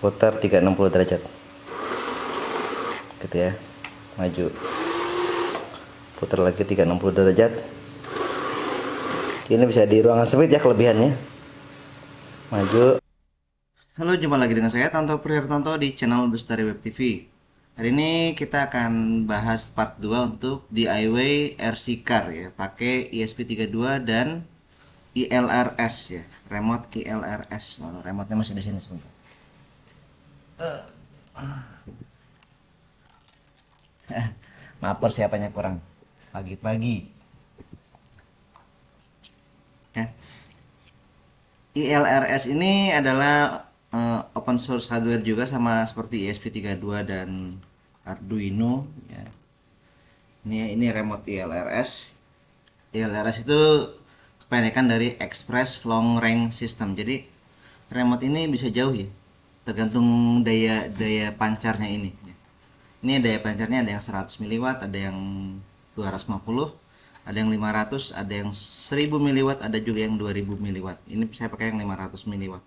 putar 360 derajat gitu ya, maju, putar lagi 360 derajat. Ini bisa di ruangan sempit ya kelebihannya. Maju. Halo, jumpa lagi dengan saya Tanto Prihartanto di channel Bestari Web TV. Hari ini kita akan bahas part 2 untuk DIY RC car ya, pakai ESP32 dan ILRS ya, remote ILRS. Nah, remote-nya masih di sini sebentar. Maaf persiapannya kurang pagi-pagi ya. ILRS ini adalah open source hardware juga, sama seperti ESP32 dan Arduino ya. Ini remote ILRS. ILRS itu kependekan dari Express Long Range System. Jadi remote ini bisa jauh ya, tergantung daya pancarnya ini. Ini daya pancarnya ada yang 100 mW, ada yang 250, ada yang 500, ada yang 1000 mW, ada juga yang 2000 mW. Ini saya pakai yang 500 mW.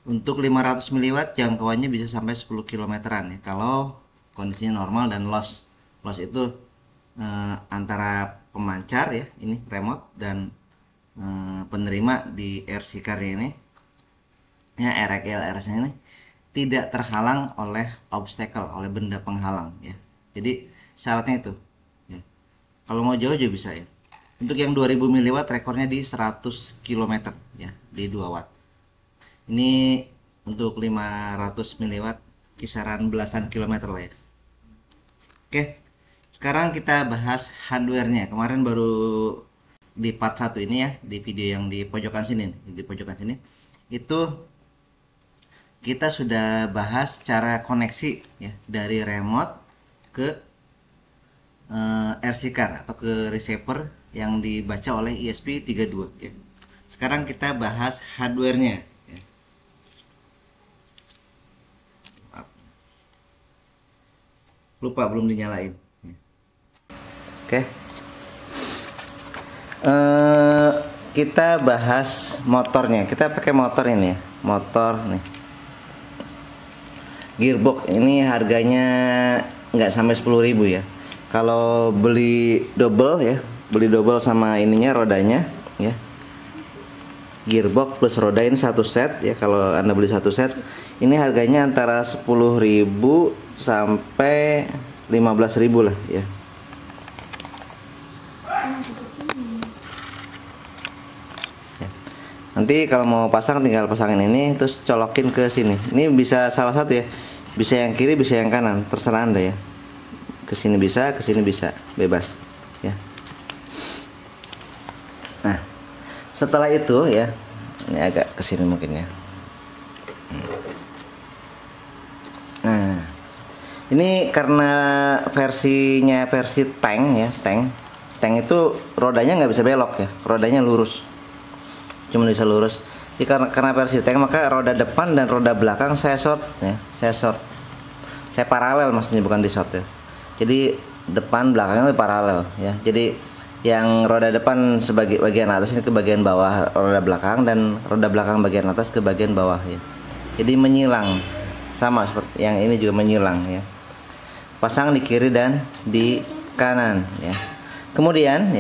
Untuk 500 mW jangkauannya bisa sampai 10 km-an ya, kalau kondisinya normal dan loss. Loss itu antara pemancar ya, ini remote, dan penerima di RC car ini ya, RX ini tidak terhalang oleh obstacle, oleh benda penghalang ya. Jadi syaratnya itu ya. Kalau mau jauh juga bisa ya. Untuk yang 2000 mW rekornya di 100 km ya, di 2 watt. Ini untuk 500 mW kisaran belasan kilometer lah ya. Oke, sekarang kita bahas hardware-nya. Kemarin baru di part 1 ini ya, di video yang di pojokan sini, itu kita sudah bahas cara koneksi ya, dari remote ke RC car atau ke receiver yang dibaca oleh ESP32 ya. Sekarang kita bahas hardware-nya ya. Lupa belum dinyalain. Oke. Kita bahas motornya. Kita pakai motor ini ya. Motor nih. Gearbox ini harganya nggak sampai 10.000 ya. Kalau beli double ya, beli double sama ininya, rodanya ya. Gearbox plus roda ini satu set ya. Kalau Anda beli satu set, ini harganya antara 10.000 sampai 15.000 lah ya. Nanti kalau mau pasang tinggal pasangin ini, terus colokin ke sini. Ini bisa salah satu ya, bisa yang kiri, bisa yang kanan, terserah Anda ya. Ke sini bisa, bebas ya. Nah, setelah itu ya, ini agak ke sini mungkin ya. Nah, ini karena versinya versi tank ya, tank itu rodanya nggak bisa belok ya, rodanya lurus, cuma bisa lurus. Jadi karena versi tank, maka roda depan dan roda belakang saya short ya, saya paralel, maksudnya bukan di short ya. Jadi depan belakangnya paralel ya. Jadi yang roda depan sebagai bagian atas ini ke bagian bawah roda belakang, dan roda belakang bagian atas ke bagian bawah ya. Jadi menyilang, sama seperti yang ini juga menyilang ya. Pasang di kiri dan di kanan ya. Kemudian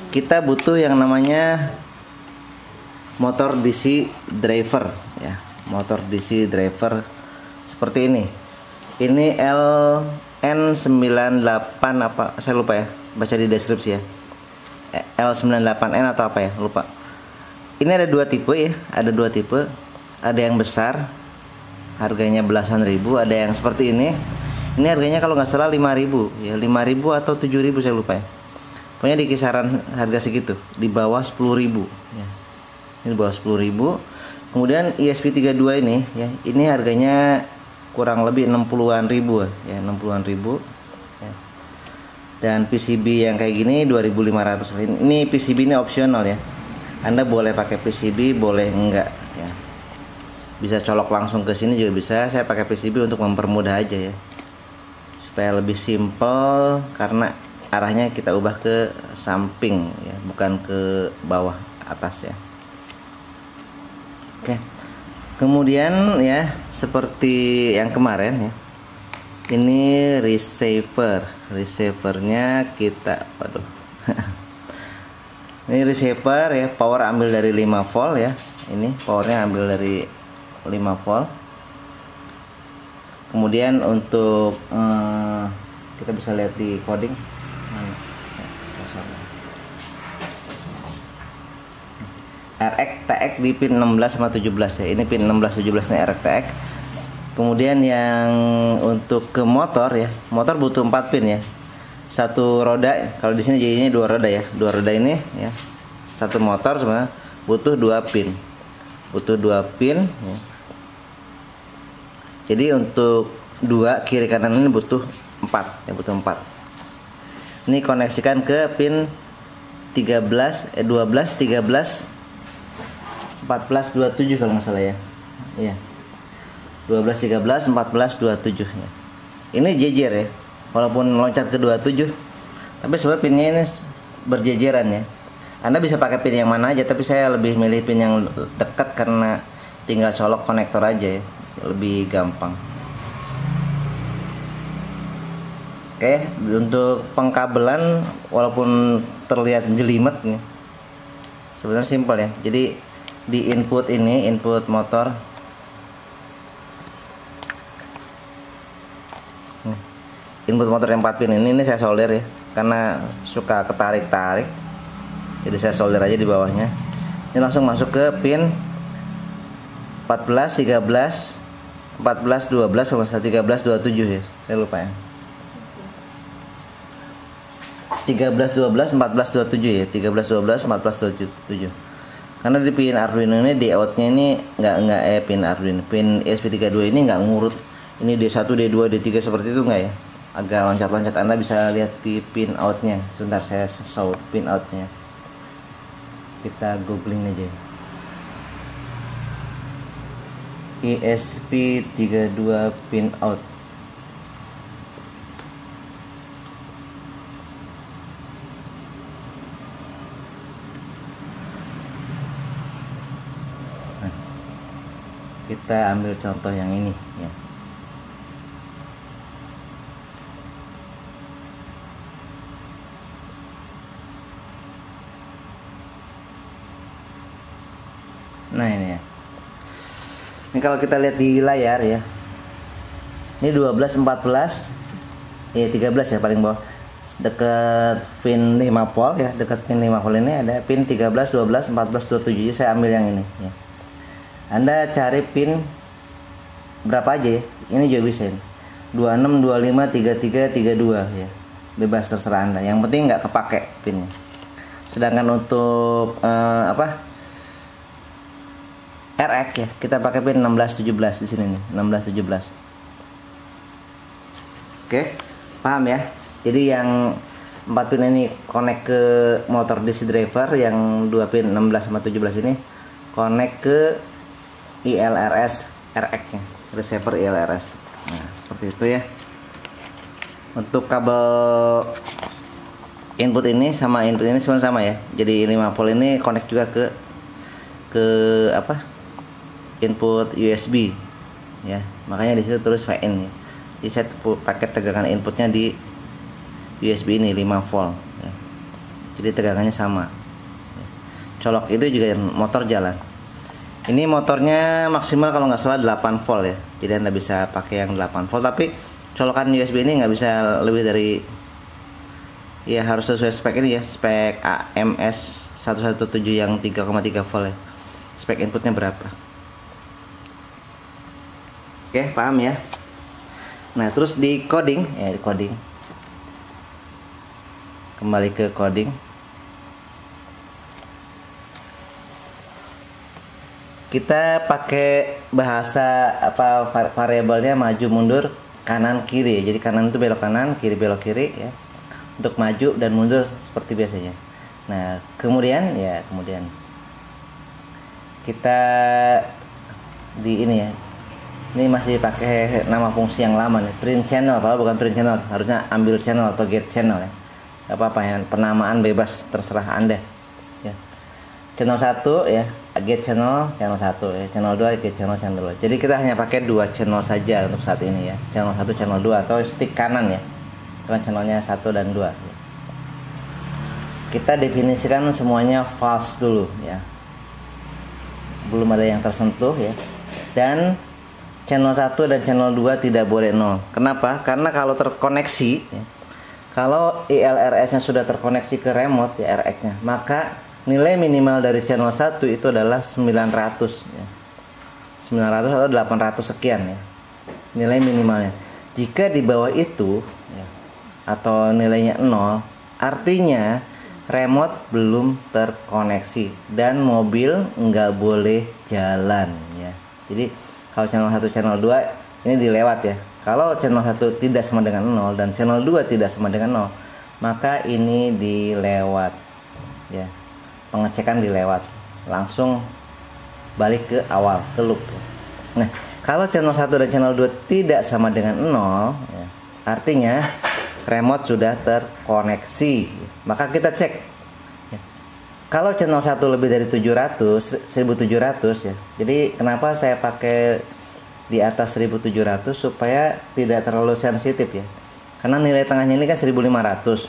kita butuh yang namanya motor DC driver ya. Motor DC driver seperti ini. Ini LN98 apa, saya lupa ya, baca di deskripsi ya. L98N atau apa ya, lupa. Ini ada dua tipe ya, ada yang besar, harganya belasan ribu, ada yang seperti ini. Ini harganya kalau nggak salah 5.000 ya, 5.000 atau 7.000 saya lupa ya. Pokoknya di kisaran harga segitu, di bawah 10.000 ya. Ini di bawah 10.000. Kemudian ESP32 ini ya, ini harganya kurang lebih 60-an ribu ya, 60-an ribu ya. Dan PCB yang kayak gini 2.500. Ini PCB ini opsional ya. Anda boleh pakai PCB, boleh enggak ya. Bisa colok langsung ke sini juga bisa. Saya pakai PCB untuk mempermudah aja ya, supaya lebih simple, karena arahnya kita ubah ke samping ya, bukan ke bawah atas ya. Oke. Kemudian ya seperti yang kemarin ya. Ini receivernya kita, waduh. Ini receiver ya, power ambil dari 5 volt ya. Ini powernya ambil dari 5 volt. Kemudian untuk kita bisa lihat di coding. RX TX di pin 16 sama 17 ya. Ini pin 16 17 nya RX TX. Kemudian yang untuk ke motor ya, motor butuh 4 pin ya. Satu roda, kalau di sini jadinya 2 roda ya. 2 roda ini ya. Satu motor sebenarnya butuh 2 pin. Butuh 2 pin ya. Jadi untuk 2 kiri kanan ini butuh 4 ya, butuh 4. Ini koneksikan ke pin 12 13 14 27 kalau nggak salah ya. Iya. 12 13 14 27 ya. Ini jejer ya. Walaupun loncat ke 27, tapi sebenarnya pinnya ini berjejeran ya. Anda bisa pakai pin yang mana aja, tapi saya lebih milih pin yang dekat karena tinggal colok konektor aja ya. Lebih gampang. Oke, untuk pengkabelan walaupun terlihat jelimet nih, sebenarnya simpel ya. Jadi di input ini, input motor, input motor yang 4 pin ini saya solder ya, karena suka ketarik-tarik, jadi saya solder aja di bawahnya. Ini langsung masuk ke pin 14 13 14 12 sama 13 27 ya, saya lupa ya. 13 12 14 27 ya, 13 12 14 27. Karena di pin Arduino ini di outnya ini nggak pin Arduino, pin ESP32 ini nggak ngurut. Ini D1 D2 D3 seperti itu nggak ya, agak loncat-loncat. Anda bisa lihat di pin outnya. Sebentar saya show pin outnya, kita googling aja ESP32 pin out. Kita ambil contoh yang ini ya. Nah ini ya. Ini kalau kita lihat di layar ya. Ini 12 14 ya, 13 ya paling bawah. Dekat pin 5 volt ya, dekat pin 5 volt ini ada pin 13 12 14 27. Jadi saya ambil yang ini ya. Anda cari pin berapa aja ya, ini juga bisa ini. 26 25 33 32 ya, bebas terserah Anda, yang penting nggak kepake pinnya. Sedangkan untuk RX ya, kita pakai pin 16 17 di sini nih, 16 17. Oke, paham ya. Jadi yang 4 pin ini connect ke motor DC driver, yang 2 pin 16 sama 17 ini connect ke ILRS RX nya, receiver ILRS. Nah, seperti itu ya. Untuk kabel input ini sama input ini sebenarnya sama ya. Jadi 5 volt ini connect juga ke input USB ya. Makanya di situ tulis VN ya. Jadi saya pakai tegangan inputnya di USB ini 5 volt ya. Jadi tegangannya sama ya. Colok itu juga motor jalan. Ini motornya maksimal kalau nggak salah 8 volt ya. Jadi Anda bisa pakai yang 8 volt, tapi colokan USB ini nggak bisa lebih dari, ya harus sesuai spek ini ya, spek AMS 117 yang 3,3 volt ya. Spek inputnya berapa? Oke, paham ya. Nah, terus di coding ya, di coding. Kembali ke coding. Kita pakai bahasa variabelnya maju mundur kanan kiri ya. Jadi kanan itu belok kanan, kiri belok kiri ya. Untuk maju dan mundur seperti biasanya. Nah, kemudian kita di ini ya. Ini masih pakai nama fungsi yang lama nih, print channel, padahal bukan print channel, harusnya ambil channel atau get channel ya. Gak apa-apa ya, penamaan bebas terserah Anda ya. Channel 1 ya, gate channel 1 ya, channel 2 gate channel 2. Jadi kita hanya pakai 2 channel saja untuk saat ini ya, channel 1 channel 2 atau stick kanan ya, karena channelnya 1 dan 2 ya. Kita definisikan semuanya false dulu ya, belum ada yang tersentuh ya. Dan channel 1 dan channel 2 tidak boleh 0. Kenapa? Karena kalau terkoneksi ya, kalau ILRS nya sudah terkoneksi ke remote ya, RX nya, maka nilai minimal dari channel 1 itu adalah 900 ya. 900 atau 800 sekian ya, nilai minimalnya. Jika di bawah itu ya, atau nilainya 0, artinya remote belum terkoneksi dan mobil nggak boleh jalan ya. Jadi kalau channel 1 channel 2 ini dilewat ya. Kalau channel 1 tidak sama dengan 0 dan channel 2 tidak sama dengan 0, maka ini dilewat ya. Pengecekan dilewat, langsung balik ke awal, ke loop. Nah, kalau channel 1 dan channel 2 tidak sama dengan 0 ya, artinya remote sudah terkoneksi. Maka kita cek ya. Kalau channel 1 lebih dari 700, 1700 ya. Jadi kenapa saya pakai di atas 1700 supaya tidak terlalu sensitif ya. Karena nilai tengahnya ini kan 1500.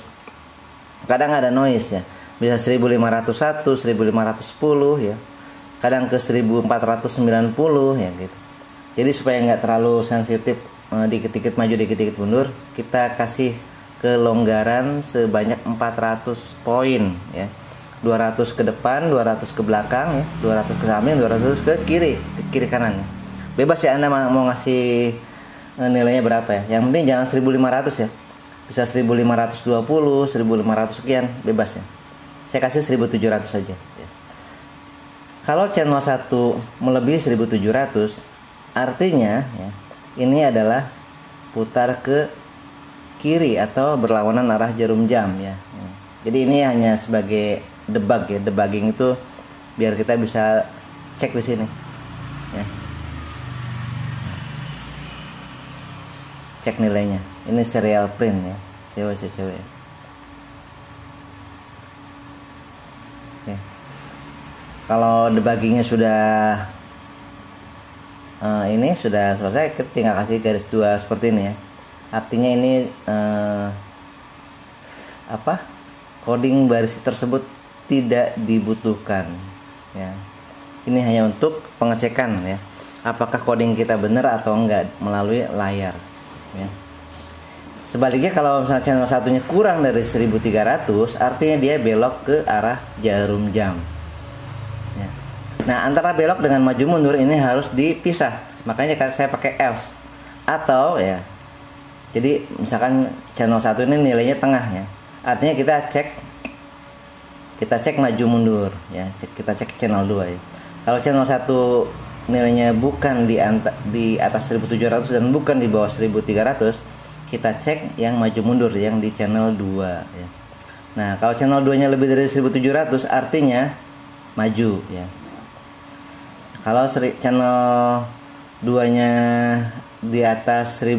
Kadang ada noise ya. Bisa 1501, 1510 ya. Kadang ke 1490 ya gitu. Jadi supaya nggak terlalu sensitif, dikit-dikit maju dikit-dikit mundur, kita kasih kelonggaran sebanyak 400 poin ya. 200 ke depan, 200 ke belakang ya, 200 ke samping, 200 ke kiri kanan ya. Bebas ya Anda mau ngasih nilainya berapa ya. Yang penting jangan 1500 ya. Bisa 1520, 1500 sekian, bebas ya. Saya kasih 1700 saja ya. Kalau channel 1 melebihi 1700, artinya ya, ini adalah putar ke kiri atau berlawanan arah jarum jam ya. Jadi ini hanya sebagai debug ya. Debugging itu biar kita bisa cek di sini ya. Cek nilainya. Ini serial print ya, CW. Kalau debuggingnya sudah ini sudah selesai, kita tinggal kasih garis 2 seperti ini ya. Artinya ini coding baris tersebut tidak dibutuhkan ya. Ini hanya untuk pengecekan ya, apakah coding kita benar atau enggak melalui layar ya. Sebaliknya kalau misalnya channel satunya kurang dari 1300, artinya dia belok ke arah jarum jam. Nah, antara belok dengan maju mundur ini harus dipisah. Makanya saya pakai else. Atau ya, jadi misalkan channel 1 ini nilainya tengah ya. Artinya kita cek maju mundur ya. Kita cek channel 2 ya. Kalau channel 1 nilainya bukan di atas 1700 dan bukan di bawah 1300, kita cek yang maju mundur yang di channel 2 ya. Nah, kalau channel 2-nya lebih dari 1700 artinya maju ya. Kalau channel 2-nya di atas di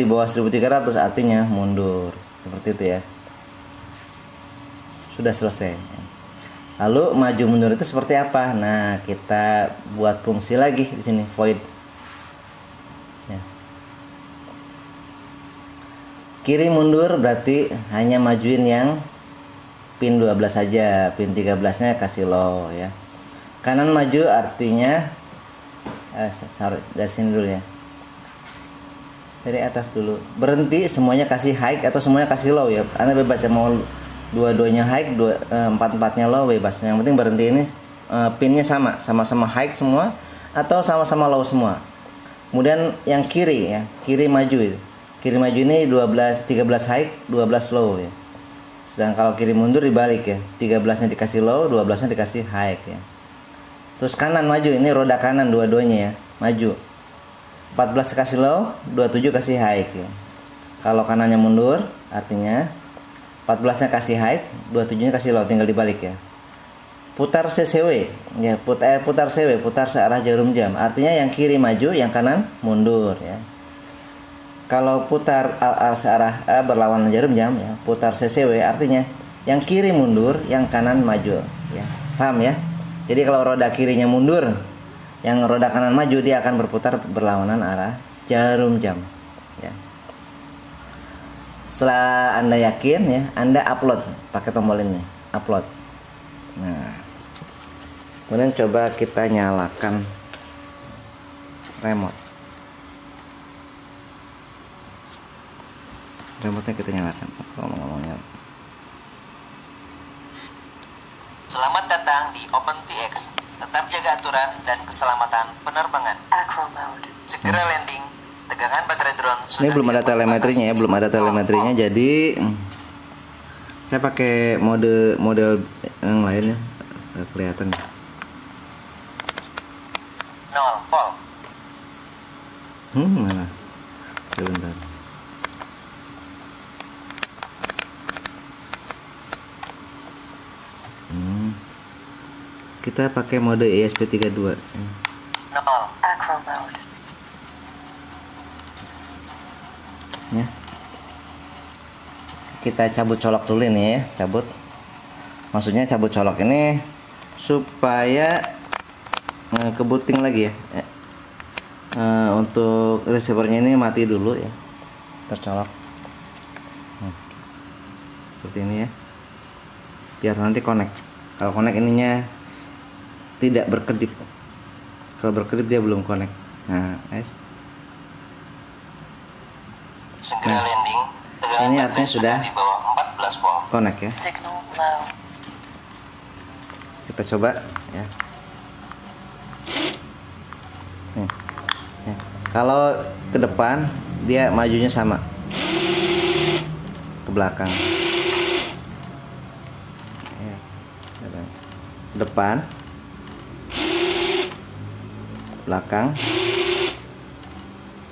bawah 1300 artinya mundur. Seperti itu ya. Sudah selesai. Lalu maju mundur itu seperti apa? Nah, kita buat fungsi lagi di sini, void. Ya. Kiri mundur berarti hanya majuin yang pin 12 saja, pin 13-nya kasih low ya. Kanan maju artinya dari sini dulu ya, dari atas dulu. Berhenti semuanya kasih high atau semuanya kasih low ya. Anda bebas ya, mau dua-duanya high, empat-empatnya low, bebas. Yang penting berhenti ini pinnya sama-sama high semua atau sama-sama low semua. Kemudian yang kiri ya, kiri maju itu. Kiri maju ini 13 high, 12 low ya. Sedang kalau kiri mundur dibalik ya, 13-nya dikasih low, 12-nya dikasih high ya. Terus kanan maju, ini roda kanan dua-duanya ya, maju. 14 kasih low, 27 kasih high ya. Kalau kanannya mundur, artinya 14-nya kasih high, 27-nya kasih low, tinggal dibalik ya. Putar CCW ya, putar CW, putar searah jarum jam. Artinya yang kiri maju, yang kanan mundur ya. Kalau putar searah berlawanan jarum jam ya, putar CCW artinya yang kiri mundur, yang kanan maju ya. Paham ya? Jadi kalau roda kirinya mundur, yang roda kanan maju, dia akan berputar berlawanan arah jarum jam. Ya. Setelah Anda yakin ya, Anda upload pakai tombol ini, upload. Nah, kemudian coba kita nyalakan remote. Remote-nya kita nyalakan. Ngomong-ngomongnya. Selamat datang di OpenTX. Tetap jaga aturan dan keselamatan penerbangan. Acro mode. Segera landing. Tegangan baterai drone sudah. Ini belum ada telemetrinya ya, belum ada telemetrinya. Jadi saya pakai model yang lain ya. Nggak kelihatan. 0 volt. Mana? Sebentar. Kita pakai mode ESP32. 0 acro mode. Ya. Kita cabut colok dulu nih ya, cabut. Maksudnya cabut colok ini supaya kebuting lagi ya. Untuk receivernya ini mati dulu ya, tercolok. Seperti ini ya. Biar nanti connect. Kalau connect ininya tidak berkedip. Kalau berkedip dia belum connect. Nah, guys. Segera landing. Ini artinya sudah di bawah 14 volt. Connect ya. Signal low. Kita coba ya. Nih. Ya. Kalau ke depan dia majunya sama. Ke belakang. Ya. Ke depan, belakang,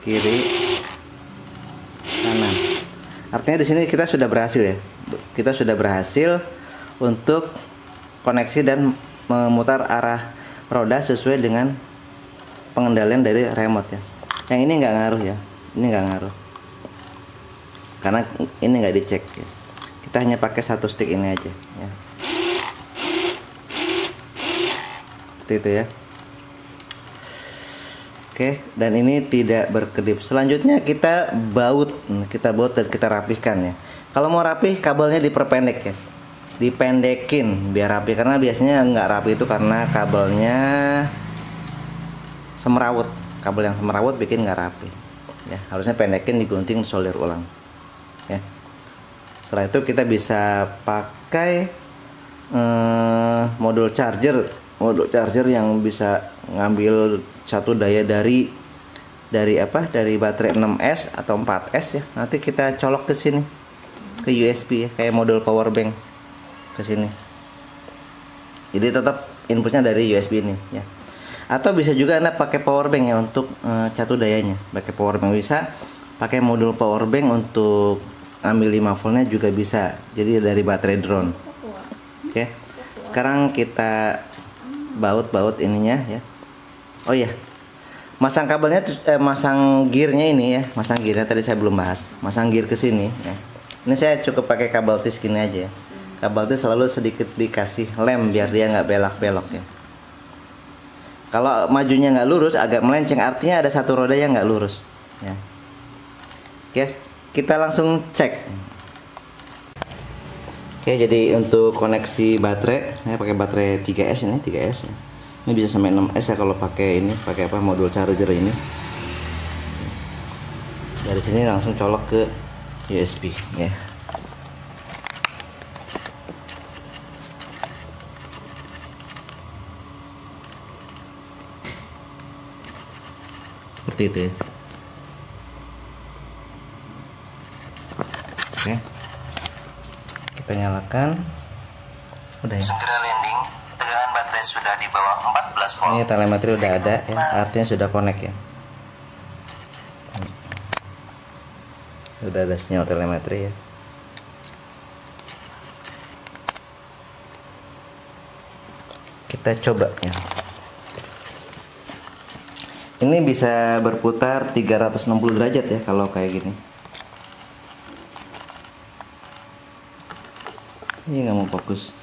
kiri, kanan. Artinya di sini kita sudah berhasil ya. Kita sudah berhasil untuk koneksi dan memutar arah roda sesuai dengan pengendalian dari remote ya. Yang ini nggak ngaruh ya. Ini nggak ngaruh. Karena ini nggak dicek ya. Kita hanya pakai satu stick ini aja ya. Seperti itu ya. Oke, dan ini tidak berkedip. Selanjutnya kita baut dan kita rapihkan ya. Kalau mau rapih, kabelnya diperpendek ya, dipendekin biar rapi. Karena biasanya nggak rapi itu karena kabelnya semrawut. Kabel yang semrawut bikin nggak rapi. Ya, harusnya pendekin, digunting, solder ulang. Ya. Setelah itu kita bisa pakai modul charger yang bisa ngambil satu daya dari baterai 6S atau 4S ya. Nanti kita colok ke sini, ke USB ya, kayak modul power bank ke sini. Jadi tetap inputnya dari USB ini ya. Atau bisa juga Anda pakai power bank ya untuk satu dayanya. Pakai power bank bisa, pakai modul power bank untuk ambil 5 voltnya juga bisa. Jadi dari baterai drone. Oke. Sekarang kita baut ininya ya. Oh iya, masang kabelnya, masang gearnya ini ya, masang gearnya tadi saya belum bahas. Masang gear ke sini ya. Ini saya cukup pakai kabel tis gini aja ya. Kabel tis selalu sedikit dikasih lem biar dia nggak belak-belok ya. Kalau majunya nggak lurus, agak melenceng, artinya ada satu roda yang nggak lurus ya. Oke, kita langsung cek. Oke, jadi untuk koneksi baterai, saya pakai baterai 3S ini, 3S ya. Ini bisa sampai 6S ya kalau pakai ini, pakai modul charger ini. Dari sini langsung colok ke USB ya. Seperti itu ya. Oke. Kita nyalakan. Udah ya. Segera landing. Tegangan baterai sudah di bawah 14 volt. Ini telemetri udah ada ya, artinya sudah connect ya. Sudah ada sinyal telemetri ya. Kita coba ya. Ini bisa berputar 360 derajat ya kalau kayak gini. Ini nggak mau fokus.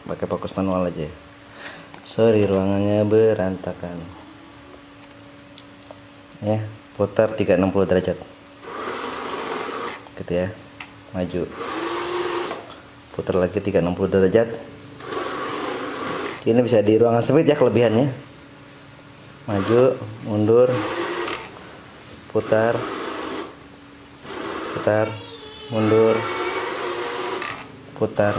pakai fokus manual aja. Sorry, ruangannya berantakan. Ya, putar 360 derajat. Gitu ya. Maju. Putar lagi 360 derajat. Ini bisa di ruangan sempit ya kelebihannya. Maju, mundur, putar, putar, mundur, putar.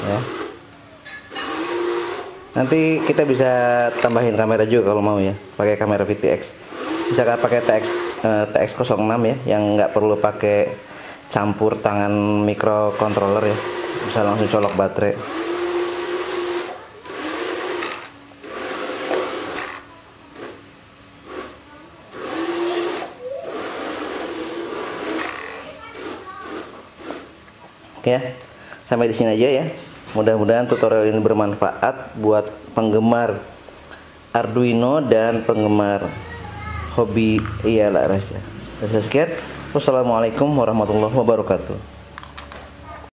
Ya. Nanti kita bisa tambahin kamera juga kalau mau ya, pakai kamera VTX. Misalkan pakai TX06 ya, yang nggak perlu pakai campur tangan microcontroller ya, bisa langsung colok baterai. Oke ya, sampai di sini aja ya. Mudah-mudahan tutorial ini bermanfaat buat penggemar Arduino dan penggemar hobi ILRS ya. Sekian, wassalamualaikum warahmatullahi wabarakatuh.